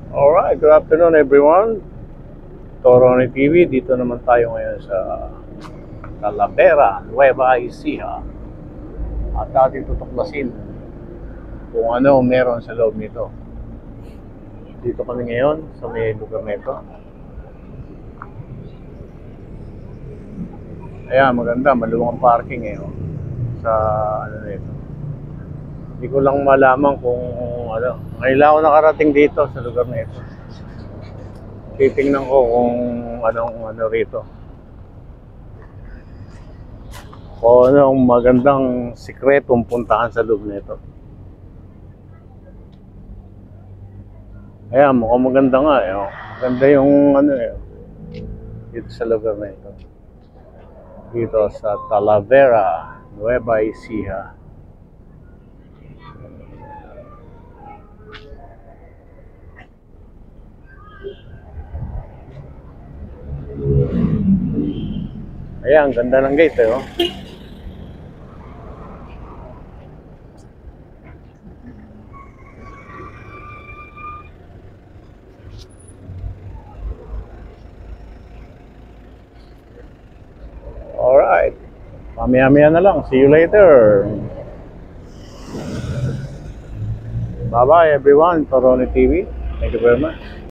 Alright, good afternoon everyone. Torone TV, dito naman tayo ngayon sa Talavera, Nueva Ecija. At ating tutuklasin kung ano meron sa loob nito. Dito kami ngayon sa may lugar nito. Ayan, maganda, maluwang parking sa ano nito. Hindi ko lang malaman kung ano. Ngayon lang ako nakarating dito sa lugar nito. Titingnan ko kung ano rito. O anong magandang sikretong puntahan sa loob nito. Ayan, mukhang maganda nga oh. Maganda yung dito sa lugar na ito. Dito sa Talavera, Nueva Ecija. Ayan, ganda ng gate oh. Alright. Mamaya-maya na lang. See you later. Bye-bye everyone. Torone TV. Thank you very much.